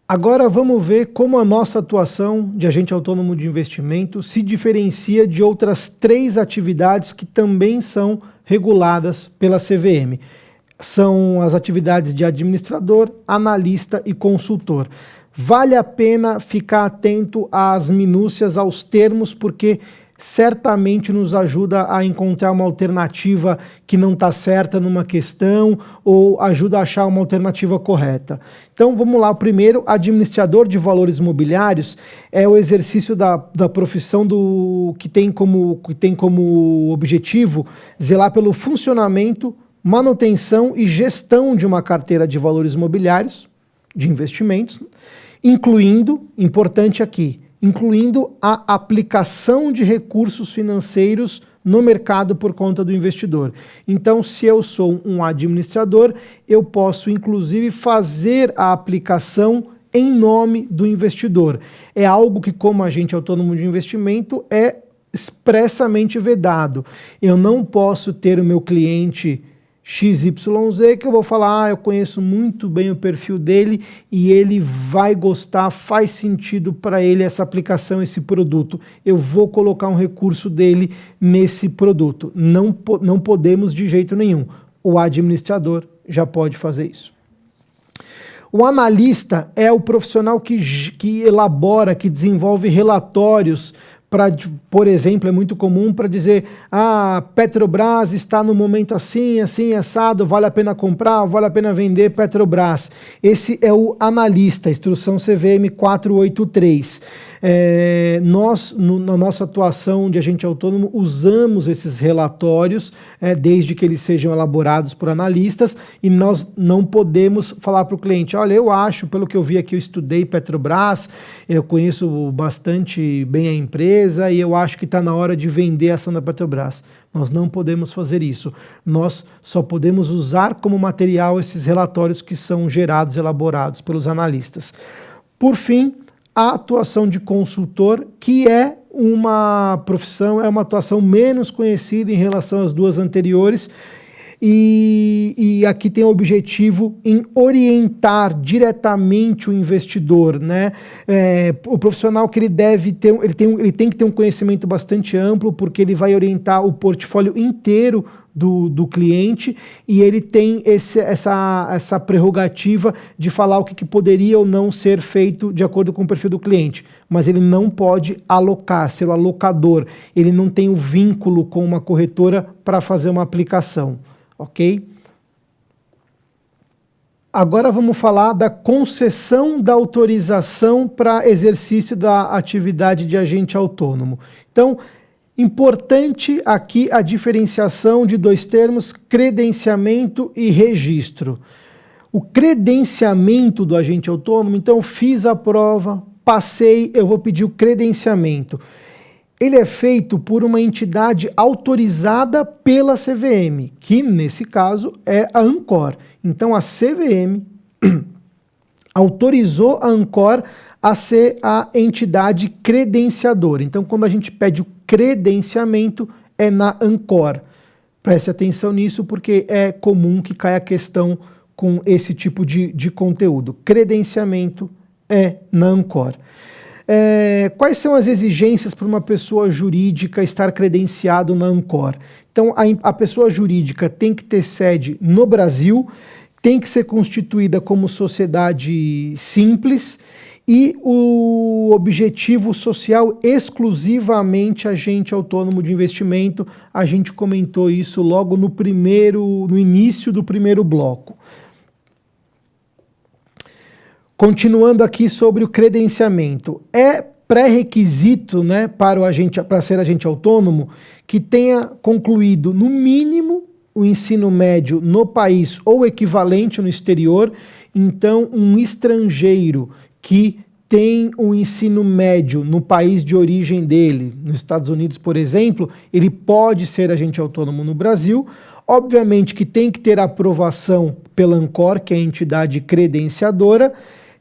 Agora vamos ver como a nossa atuação de agente autônomo de investimento se diferencia de outras 3 atividades que também são reguladas pela CVM. São as atividades de administrador, analista e consultor. Vale a pena ficar atento às minúcias, aos termos, porque certamente nos ajuda a encontrar uma alternativa que não está certa numa questão ou ajuda a achar uma alternativa correta. Então vamos lá, o primeiro, administrador de valores imobiliários é o exercício da profissão que tem como objetivo zelar pelo funcionamento, manutenção e gestão de uma carteira de valores imobiliários, de investimentos, incluindo, importante aqui, incluindo a aplicação de recursos financeiros no mercado por conta do investidor. Então, se eu sou um administrador, eu posso inclusive fazer a aplicação em nome do investidor. É algo que, como agente autônomo de investimento, é expressamente vedado. Eu não posso ter o meu cliente XYZ, que eu vou falar, eu conheço muito bem o perfil dele e ele vai gostar, faz sentido para ele essa aplicação, esse produto. Eu vou colocar um recurso dele nesse produto. Não podemos de jeito nenhum. O administrador já pode fazer isso. O analista é o profissional que elabora, que desenvolve relatórios. Por exemplo, é muito comum para dizer Petrobras está no momento assim, assim, assado, vale a pena comprar, vale a pena vender Petrobras. Esse é o analista, instrução CVM 483. Na nossa atuação de agente autônomo, usamos esses relatórios, desde que eles sejam elaborados por analistas, e nós não podemos falar para o cliente, olha, eu acho, pelo que eu vi aqui, eu estudei Petrobras, eu conheço bastante bem a empresa e eu acho que está na hora de vender a ação da Petrobras. Nós não podemos fazer isso. Nós só podemos usar como material esses relatórios que são gerados, elaborados pelos analistas. Por fim, a atuação de consultor, que é uma profissão, é uma atuação menos conhecida em relação às 2 anteriores, e aqui tem o objetivo em orientar diretamente o investidor, né? O profissional que ele tem que ter um conhecimento bastante amplo, porque ele vai orientar o portfólio inteiro do cliente, e ele tem essa prerrogativa de falar o que poderia ou não ser feito de acordo com o perfil do cliente, mas ele não pode alocar, ser o alocador, ele não tem o vínculo com uma corretora para fazer uma aplicação, ok? Agora vamos falar da concessão da autorização para exercício da atividade de agente autônomo. Então, importante aqui a diferenciação de 2 termos, credenciamento e registro. O credenciamento do agente autônomo, então fiz a prova, passei, eu vou pedir o credenciamento. Ele é feito por uma entidade autorizada pela CVM, que nesse caso é a Ancor. Então a CVM autorizou a Ancor a ser a entidade credenciadora. Então quando a gente pede o credenciamento é na Ancor. Preste atenção nisso porque é comum que caia a questão com esse tipo de conteúdo. Credenciamento é na Ancor. Quais são as exigências para uma pessoa jurídica estar credenciado na Ancor? Então, a pessoa jurídica tem que ter sede no Brasil, tem que ser constituída como sociedade simples e o objetivo social exclusivamente agente autônomo de investimento. A gente comentou isso logo no início do primeiro bloco. Continuando aqui sobre o credenciamento, é pré-requisito, né, para ser agente autônomo que tenha concluído no mínimo o ensino médio no país ou equivalente no exterior. Então, um estrangeiro que tem o ensino médio no país de origem dele, nos Estados Unidos, por exemplo, ele pode ser agente autônomo no Brasil. Obviamente que tem que ter aprovação pela Ancor, que é a entidade credenciadora.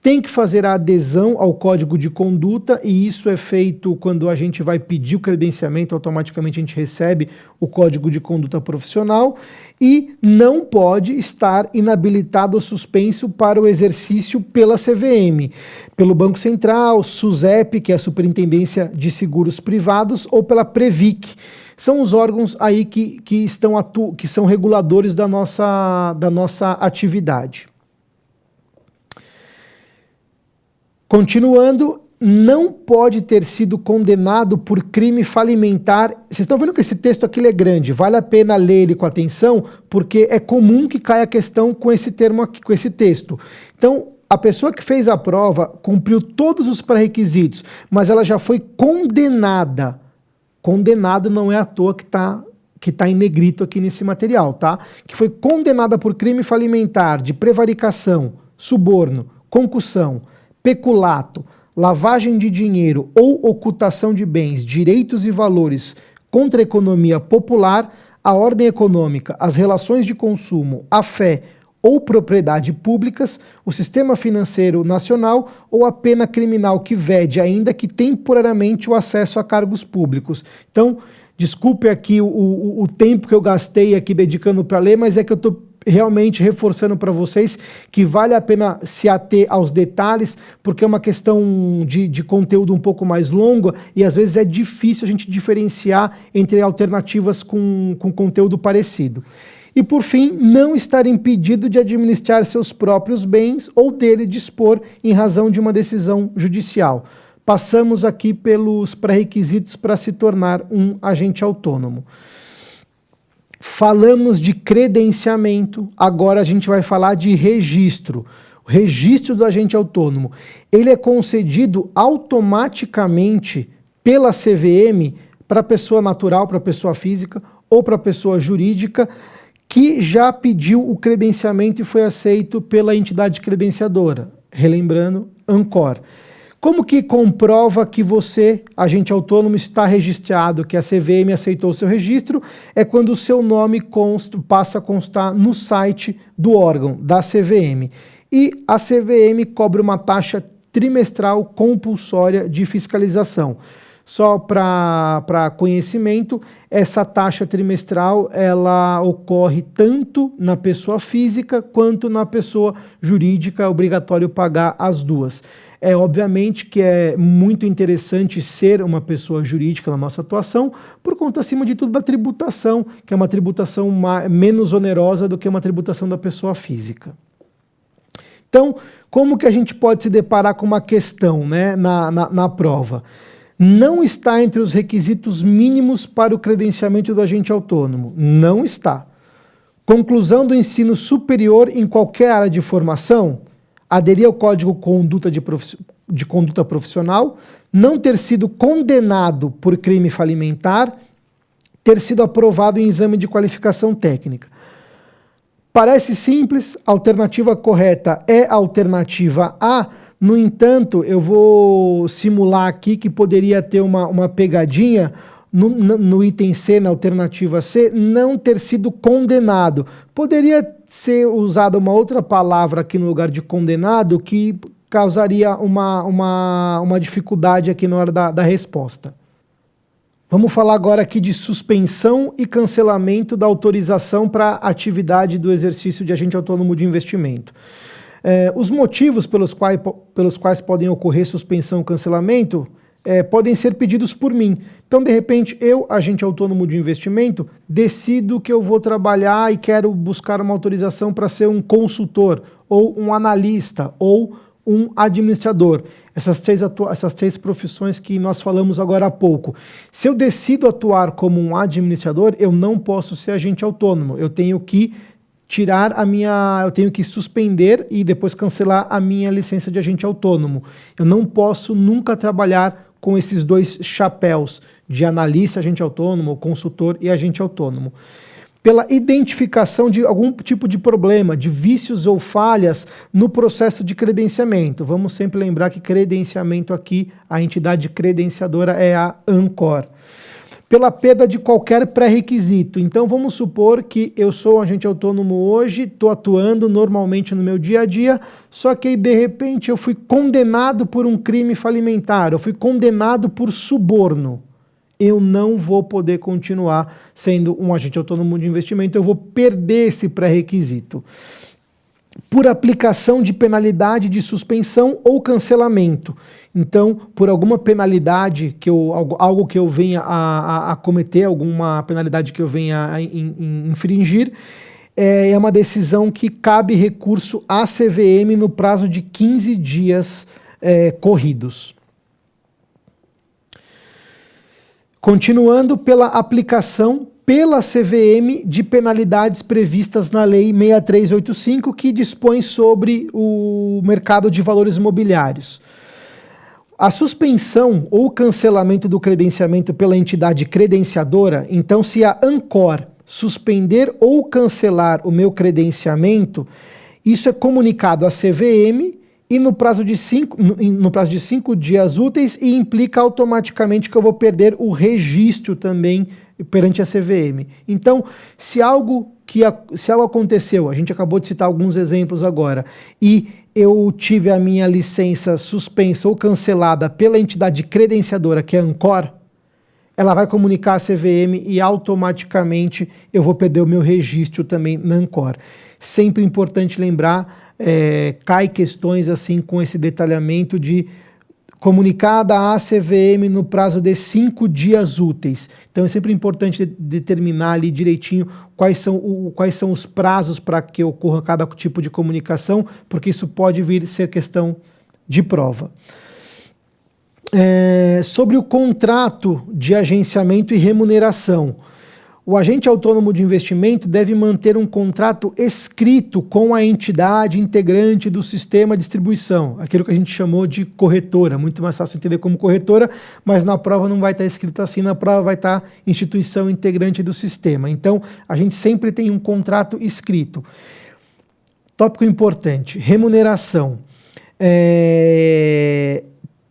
tem que fazer a adesão ao código de conduta, e isso é feito quando a gente vai pedir o credenciamento, automaticamente a gente recebe o código de conduta profissional, e não pode estar inabilitado ou suspenso para o exercício pela CVM, pelo Banco Central, SUSEP, que é a Superintendência de Seguros Privados, ou pela Previc. São os órgãos aí que são reguladores da nossa atividade. Continuando, não pode ter sido condenado por crime falimentar. Vocês estão vendo que esse texto aqui é grande, vale a pena ler ele com atenção, porque é comum que caia a questão com esse termo aqui, com esse texto. Então, a pessoa que fez a prova cumpriu todos os pré-requisitos, mas ela já foi condenada. Condenado não é à toa que está em negrito aqui nesse material, tá? Que foi condenada por crime falimentar de prevaricação, suborno, concussão, peculato, lavagem de dinheiro ou ocultação de bens, direitos e valores contra a economia popular, a ordem econômica, as relações de consumo, a fé ou propriedade públicas, o sistema financeiro nacional ou a pena criminal que vede ainda que temporariamente o acesso a cargos públicos. Então, desculpe aqui o tempo que eu gastei aqui dedicando para ler, mas é que eu estou realmente reforçando para vocês que vale a pena se ater aos detalhes, porque é uma questão de conteúdo um pouco mais longa e às vezes é difícil a gente diferenciar entre alternativas com conteúdo parecido. E por fim, não estar impedido de administrar seus próprios bens ou dele dispor em razão de uma decisão judicial. Passamos aqui pelos pré-requisitos para se tornar um agente autônomo. Falamos de credenciamento, agora a gente vai falar de registro. O registro do agente autônomo, ele é concedido automaticamente pela CVM para pessoa natural, para pessoa física ou para pessoa jurídica que já pediu o credenciamento e foi aceito pela entidade credenciadora. Relembrando, Ancor. Como que comprova que você, agente autônomo, está registrado, que a CVM aceitou o seu registro? É quando o seu nome passa a constar no site do órgão, da CVM. E a CVM cobra uma taxa trimestral compulsória de fiscalização. Só para conhecimento, essa taxa trimestral ela ocorre tanto na pessoa física quanto na pessoa jurídica, é obrigatório pagar as duas. É obviamente que é muito interessante ser uma pessoa jurídica na nossa atuação, por conta, acima de tudo, da tributação, que é uma tributação menos onerosa do que uma tributação da pessoa física. Então, como que a gente pode se deparar com uma questão, né, na prova? Não está entre os requisitos mínimos para o credenciamento do agente autônomo. Não está. Conclusão do ensino superior em qualquer área de formação, aderir ao Código de Conduta Profissional, não ter sido condenado por crime falimentar, ter sido aprovado em exame de qualificação técnica. Parece simples, a alternativa correta é a alternativa A. No entanto, eu vou simular aqui que poderia ter uma pegadinha no item C, na alternativa C, não ter sido condenado. Poderia ser usada uma outra palavra aqui no lugar de condenado que causaria uma dificuldade aqui na hora da resposta. Vamos falar agora aqui de suspensão e cancelamento da autorização para atividade do exercício de agente autônomo de investimento. Os motivos pelos quais podem ocorrer suspensão e cancelamento podem ser pedidos por mim. Então, de repente, eu, agente autônomo de investimento, decido que eu vou trabalhar e quero buscar uma autorização para ser um consultor, ou um analista, ou um administrador. Essas três profissões que nós falamos agora há pouco. Se eu decido atuar como um administrador, eu não posso ser agente autônomo. Eu tenho que eu tenho que suspender e depois cancelar a minha licença de agente autônomo. Eu não posso nunca trabalhar com esses dois chapéus de analista, agente autônomo, consultor e agente autônomo. Pela identificação de algum tipo de problema, de vícios ou falhas no processo de credenciamento. Vamos sempre lembrar que credenciamento aqui, a entidade credenciadora é a Ancor. pela perda de qualquer pré-requisito. Então vamos supor que eu sou um agente autônomo hoje, estou atuando normalmente no meu dia a dia, só que aí, de repente eu fui condenado por um crime falimentar, eu fui condenado por suborno. Eu não vou poder continuar sendo um agente autônomo de investimento, eu vou perder esse pré-requisito. Por aplicação de penalidade de suspensão ou cancelamento. Então, por alguma penalidade, algo que eu venha a cometer, alguma penalidade que eu venha a infringir, é uma decisão que cabe recurso à CVM no prazo de 15 dias corridos. Continuando pela aplicação pela CVM de penalidades previstas na Lei 6385, que dispõe sobre o mercado de valores imobiliários. A suspensão ou cancelamento do credenciamento pela entidade credenciadora, então se a Ancor suspender ou cancelar o meu credenciamento, isso é comunicado à CVM e no prazo de 5 dias úteis e implica automaticamente que eu vou perder o registro também perante a CVM. Então, se algo aconteceu, a gente acabou de citar alguns exemplos agora, e eu tive a minha licença suspensa ou cancelada pela entidade credenciadora, que é a Ancor, ela vai comunicar a CVM e automaticamente eu vou perder o meu registro também na Ancor. Sempre importante lembrar, cai questões assim com esse detalhamento de comunicada à CVM no prazo de 5 dias úteis. Então é sempre importante determinar ali direitinho quais são os prazos para que ocorra cada tipo de comunicação, porque isso pode vir a ser questão de prova. Sobre o contrato de agenciamento e remuneração. O agente autônomo de investimento deve manter um contrato escrito com a entidade integrante do sistema de distribuição, aquilo que a gente chamou de corretora, muito mais fácil entender como corretora, mas na prova não vai estar escrito assim, na prova vai estar instituição integrante do sistema. Então, a gente sempre tem um contrato escrito. Tópico importante, remuneração.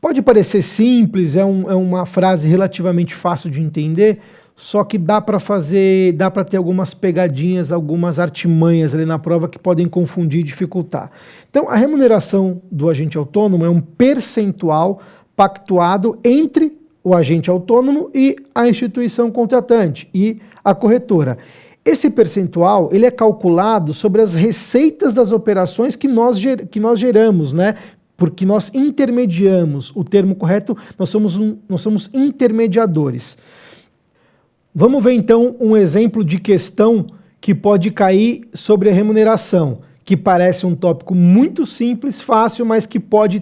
Pode parecer simples, é uma frase relativamente fácil de entender, só que dá para ter algumas pegadinhas, algumas artimanhas ali na prova que podem confundir e dificultar. Então, a remuneração do agente autônomo é um percentual pactuado entre o agente autônomo e a instituição contratante e a corretora. Esse percentual ele é calculado sobre as receitas das operações que nós geramos, né? Porque nós intermediamos, o termo correto, nós somos intermediadores. Vamos ver então um exemplo de questão que pode cair sobre a remuneração, que parece um tópico muito simples, fácil, mas que pode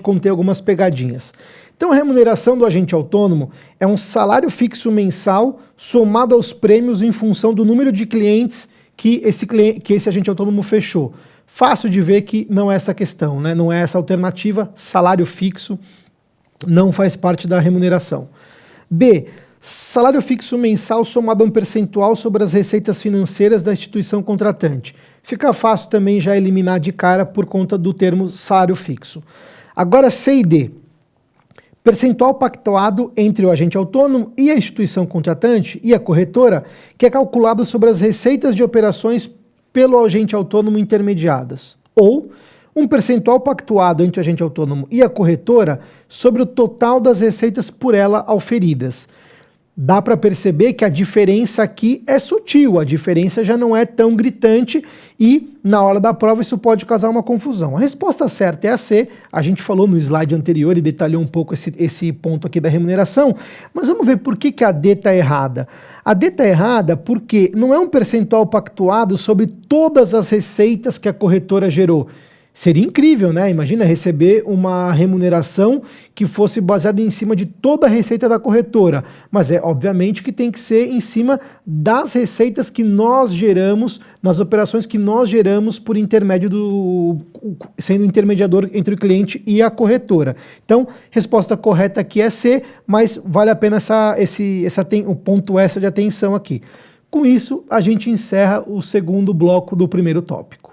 conter algumas pegadinhas. Então a remuneração do agente autônomo é um salário fixo mensal somado aos prêmios em função do número de clientes que esse agente autônomo fechou. Fácil de ver que não é essa questão, né? Não é essa alternativa, salário fixo não faz parte da remuneração. B. Salário fixo mensal somado a um percentual sobre as receitas financeiras da instituição contratante. Fica fácil também já eliminar de cara por conta do termo salário fixo. Agora C e D. Percentual pactuado entre o agente autônomo e a instituição contratante e a corretora, que é calculado sobre as receitas de operações pelo agente autônomo intermediadas. Ou um percentual pactuado entre o agente autônomo e a corretora sobre o total das receitas por ela auferidas. Dá para perceber que a diferença aqui é sutil, a diferença já não é tão gritante e na hora da prova isso pode causar uma confusão. A resposta certa é a C, a gente falou no slide anterior e detalhou um pouco esse ponto aqui da remuneração, mas vamos ver por que a D está errada. A D está errada porque não é um percentual pactuado sobre todas as receitas que a corretora gerou. Seria incrível, né? Imagina receber uma remuneração que fosse baseada em cima de toda a receita da corretora. Mas obviamente que tem que ser em cima das receitas que nós geramos, nas operações que nós geramos por intermédio sendo intermediador entre o cliente e a corretora. Então, resposta correta aqui é C, mas vale a pena o ponto extra de atenção aqui. Com isso, a gente encerra o segundo bloco do primeiro tópico.